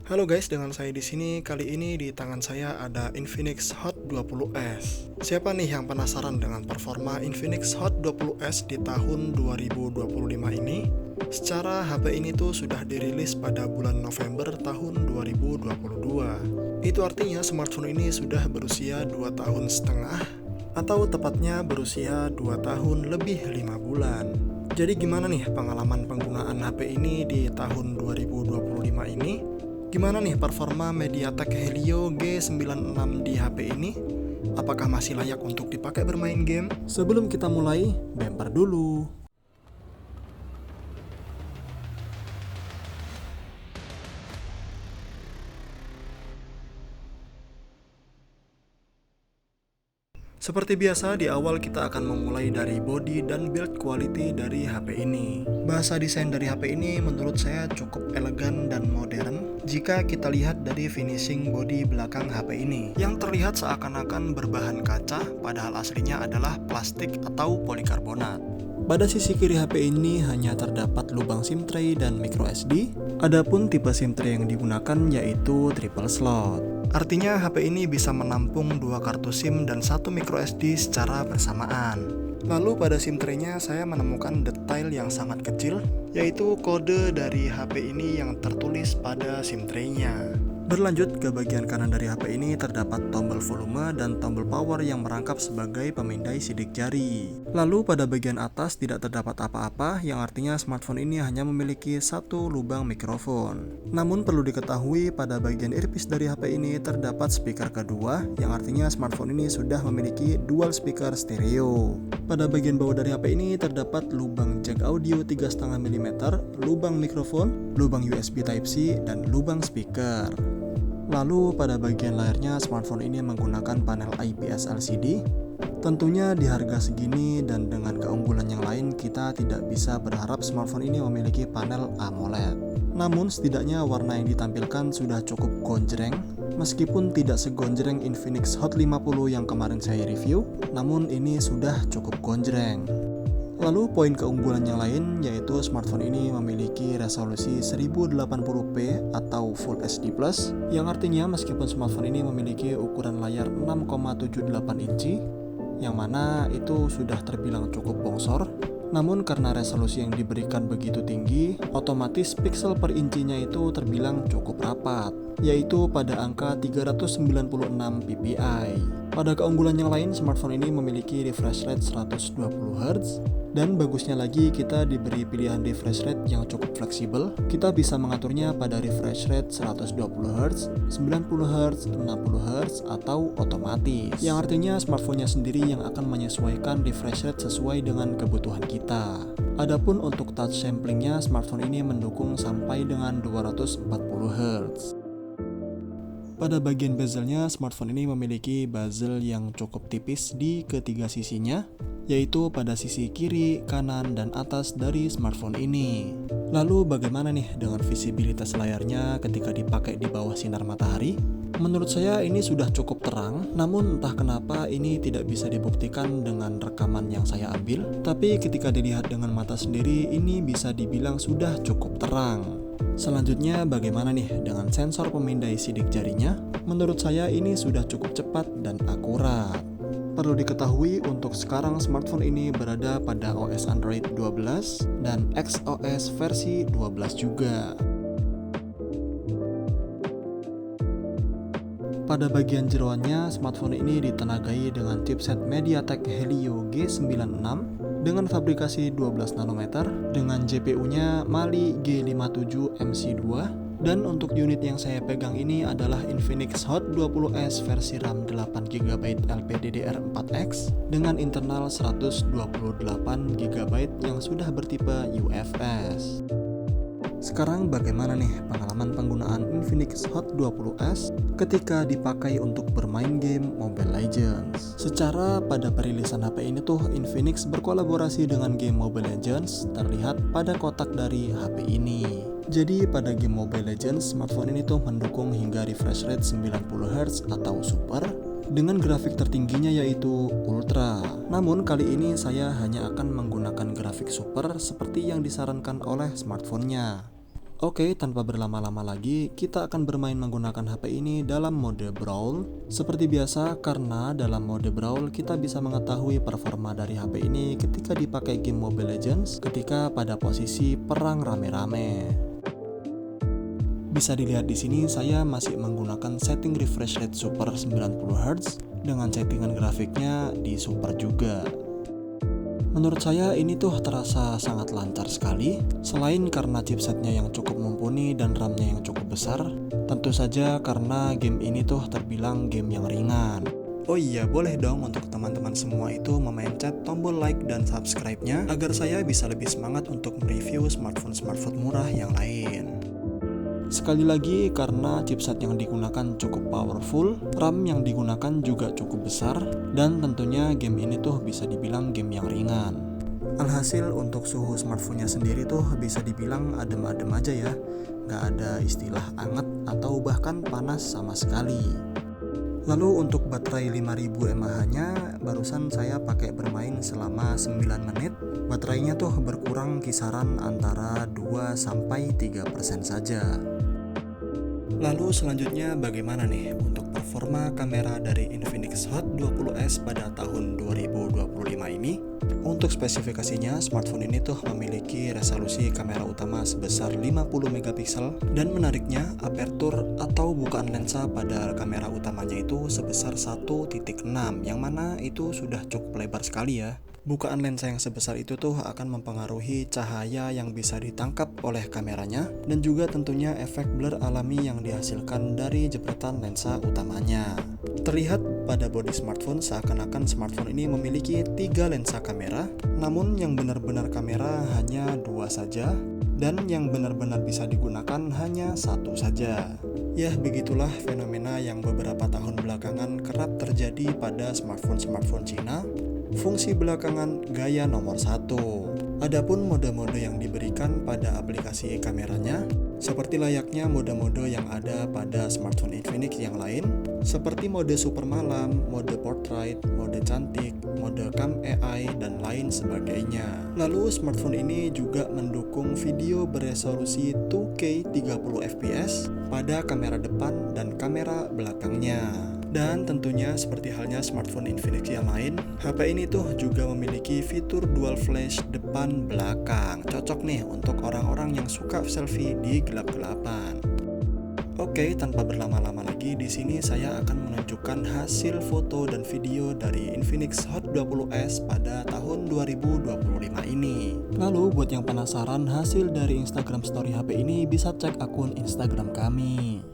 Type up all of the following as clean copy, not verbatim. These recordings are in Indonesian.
Halo guys, dengan saya di sini. Kali ini di tangan saya ada Infinix Hot 20S. Siapa nih yang penasaran dengan performa Infinix Hot 20S di tahun 2025 ini? Secara HP ini tuh sudah dirilis pada bulan November tahun 2022. Itu artinya smartphone ini sudah berusia 2 tahun setengah, atau tepatnya berusia 2 tahun lebih 5 bulan. Jadi gimana nih pengalaman penggunaan HP ini di tahun 2025 ini? Gimana nih performa MediaTek Helio G96 di HP ini? Apakah masih layak untuk dipakai bermain game? Sebelum kita mulai, bumper dulu. Seperti biasa, di awal kita akan memulai dari body dan build quality dari HP ini. Bahasa desain dari HP ini menurut saya cukup elegan dan modern jika kita lihat dari finishing body belakang HP ini, yang terlihat seakan-akan berbahan kaca, padahal aslinya adalah plastik atau polikarbonat. Pada sisi kiri HP ini hanya terdapat lubang SIM tray dan micro SD. Adapun tipe SIM tray yang digunakan yaitu triple slot. Artinya HP ini bisa menampung 2 kartu SIM dan 1 micro SD secara bersamaan. Lalu pada SIM tray-nya saya menemukan detail yang sangat kecil, yaitu kode dari HP ini yang tertulis pada SIM tray-nya. Berlanjut ke bagian kanan dari HP ini terdapat tombol volume dan tombol power yang merangkap sebagai pemindai sidik jari. Lalu pada bagian atas tidak terdapat apa-apa, yang artinya smartphone ini hanya memiliki satu lubang mikrofon. Namun perlu diketahui pada bagian earpiece dari HP ini terdapat speaker kedua, yang artinya smartphone ini sudah memiliki dual speaker stereo. Pada bagian bawah dari HP ini terdapat lubang jack audio 3,5 mm, lubang mikrofon, lubang USB Type-C, dan lubang speaker. Lalu pada bagian layarnya smartphone ini menggunakan panel IPS LCD. Tentunya di harga segini dan dengan keunggulan yang lain kita tidak bisa berharap smartphone ini memiliki panel AMOLED. Namun setidaknya warna yang ditampilkan sudah cukup gonjreng. Meskipun tidak segonjreng Infinix Hot 50 yang kemarin saya review, namun ini sudah cukup gonjreng. Lalu poin keunggulan yang lain yaitu smartphone ini memiliki resolusi 1080p atau Full HD+, yang artinya meskipun smartphone ini memiliki ukuran layar 6,78 inci, yang mana itu sudah terbilang cukup bongsor, namun karena resolusi yang diberikan begitu tinggi, otomatis pixel per incinya itu terbilang cukup rapat, yaitu pada angka 396 ppi. Pada keunggulan yang lain, smartphone ini memiliki refresh rate 120 Hz, dan bagusnya lagi kita diberi pilihan refresh rate yang cukup fleksibel. Kita bisa mengaturnya pada refresh rate 120 Hz, 90 Hz, 60 Hz, atau otomatis. Yang artinya smartphone-nya sendiri yang akan menyesuaikan refresh rate sesuai dengan kebutuhan kita. Adapun untuk touch sampling-nya, smartphone ini mendukung sampai dengan 240 Hz. Pada bagian bezelnya, smartphone ini memiliki bezel yang cukup tipis di ketiga sisinya, yaitu pada sisi kiri, kanan, dan atas dari smartphone ini. Lalu bagaimana nih dengan visibilitas layarnya ketika dipakai di bawah sinar matahari? Menurut saya ini sudah cukup terang, namun entah kenapa ini tidak bisa dibuktikan dengan rekaman yang saya ambil. Tapi ketika dilihat dengan mata sendiri, ini bisa dibilang sudah cukup terang. Selanjutnya bagaimana nih dengan sensor pemindai sidik jarinya? Menurut saya ini sudah cukup cepat dan akurat. Perlu diketahui untuk sekarang smartphone ini berada pada OS Android 12 dan XOS versi 12 juga. Pada bagian jeroannya, smartphone ini ditenagai dengan chipset MediaTek Helio G96 dengan fabrikasi 12 nanometer dengan GPU-nya Mali G57 MC2, dan untuk unit yang saya pegang ini adalah Infinix Hot 20S versi RAM 8GB LPDDR4X dengan internal 128GB yang sudah bertipe UFS. Sekarang bagaimana nih pengalaman penggunaan Infinix Hot 20S ketika dipakai untuk bermain game Mobile Legends? Secara pada perilisan HP ini tuh Infinix berkolaborasi dengan game Mobile Legends terlihat pada kotak dari HP ini. Jadi pada game Mobile Legends, smartphone ini tuh mendukung hingga refresh rate 90Hz atau super dengan grafik tertingginya yaitu Ultra. Namun kali ini saya hanya akan menggunakan grafik super seperti yang disarankan oleh smartphone-nya. Oke, tanpa berlama-lama lagi, kita akan bermain menggunakan HP ini dalam mode Brawl. Seperti biasa, karena dalam mode Brawl kita bisa mengetahui performa dari HP ini ketika dipakai game Mobile Legends ketika pada posisi perang rame-rame. Bisa dilihat di sini saya masih menggunakan setting refresh rate super 90Hz dengan settingan grafiknya di super juga. Menurut saya ini tuh terasa sangat lancar sekali. Selain karena chipsetnya yang cukup mumpuni dan RAM-nya yang cukup besar, tentu saja karena game ini tuh terbilang game yang ringan. Oh iya, boleh dong untuk teman-teman semua itu memencet tombol like dan subscribe-nya agar saya bisa lebih semangat untuk mereview smartphone murah yang lain. Sekali lagi, karena chipset yang digunakan cukup powerful, RAM yang digunakan juga cukup besar, dan tentunya game ini tuh bisa dibilang game yang ringan. Alhasil untuk suhu smartphone-nya sendiri tuh bisa dibilang adem-adem aja ya, nggak ada istilah anget atau bahkan panas sama sekali. Lalu untuk baterai 5000 mAh-nya barusan saya pakai bermain selama 9 menit. Baterainya tuh berkurang kisaran antara 2-3% saja. Lalu selanjutnya bagaimana nih untuk performa kamera dari Infinix Hot 20s pada tahun 2025 ini? Untuk spesifikasinya, smartphone ini tuh memiliki resolusi kamera utama sebesar 50 megapiksel dan menariknya apertur atau bukaan lensa pada kamera utamanya itu sebesar 1.6 yang mana itu sudah cukup lebar sekali ya. Bukaan lensa yang sebesar itu tuh akan mempengaruhi cahaya yang bisa ditangkap oleh kameranya dan juga tentunya efek blur alami yang dihasilkan dari jepretan lensa utamanya. Terlihat pada bodi smartphone seakan-akan smartphone ini memiliki 3 lensa kamera, namun yang benar-benar kamera hanya 2 saja dan yang benar-benar bisa digunakan hanya 1 saja. Ya, begitulah fenomena yang beberapa tahun belakangan kerap terjadi pada smartphone Cina. Fungsi belakangan gaya nomor 1. Adapun mode-mode yang diberikan pada aplikasi kameranya, seperti layaknya mode-mode yang ada pada smartphone Infinix yang lain, seperti mode super malam, mode portrait, mode cantik, mode cam AI, dan lain sebagainya. Lalu smartphone ini juga mendukung video beresolusi 2K 30fps pada kamera depan dan kamera belakangnya. Dan tentunya seperti halnya smartphone Infinix yang lain, HP ini tuh juga memiliki fitur dual flash depan belakang. Cocok nih untuk orang-orang yang suka selfie di gelap-gelapan. Oke, tanpa berlama-lama lagi, di sini saya akan menunjukkan hasil foto dan video dari Infinix Hot 20s pada tahun 2025 ini. Lalu buat yang penasaran hasil dari Instagram Story HP ini, bisa cek akun Instagram kami.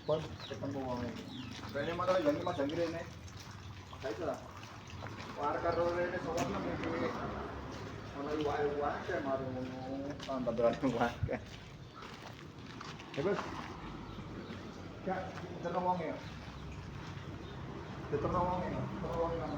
Pon, ketemu wong iki. Rene malah yang iki madang rene. Saiki lah. Warga rene sowarna iki. Ana iwake maru ngono, tambah berani wae. Hebes. Ya, terus wong ya. Terus wong ya. Terus wong ya.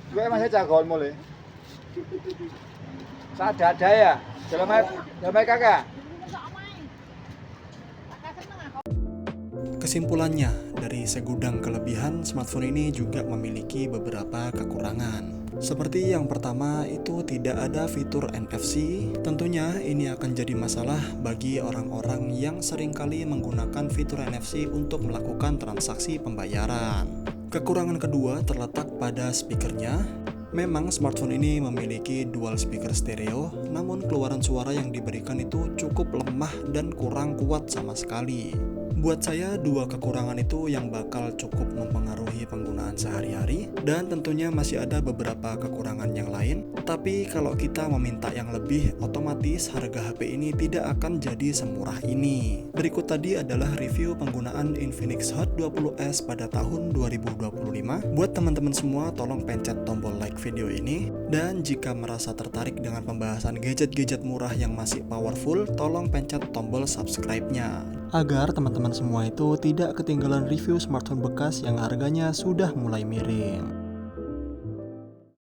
Gue masih jagoan mulai. Sadada ya. Selamat, selamat kakak. Kesimpulannya, dari segudang kelebihan, smartphone ini juga memiliki beberapa kekurangan. Seperti yang pertama, itu tidak ada fitur NFC. Tentunya ini akan jadi masalah bagi orang-orang yang seringkali menggunakan fitur NFC untuk melakukan transaksi pembayaran. Kekurangan kedua terletak pada speakernya. Memang smartphone ini memiliki dual speaker stereo, namun keluaran suara yang diberikan itu cukup lemah dan kurang kuat sama sekali. Buat saya, dua kekurangan itu yang bakal cukup mempengaruhi penggunaan sehari-hari, dan tentunya masih ada beberapa kekurangan yang lain. Tapi kalau kita meminta yang lebih, otomatis harga HP ini tidak akan jadi semurah ini. Berikut tadi adalah review penggunaan Infinix Hot 20s pada tahun 2025. Buat teman-teman semua, tolong pencet tombol like video ini. Dan jika merasa tertarik dengan pembahasan gadget-gadget murah yang masih powerful, tolong pencet tombol subscribe-nya, agar teman-teman semua itu tidak ketinggalan review smartphone bekas yang harganya sudah mulai miring.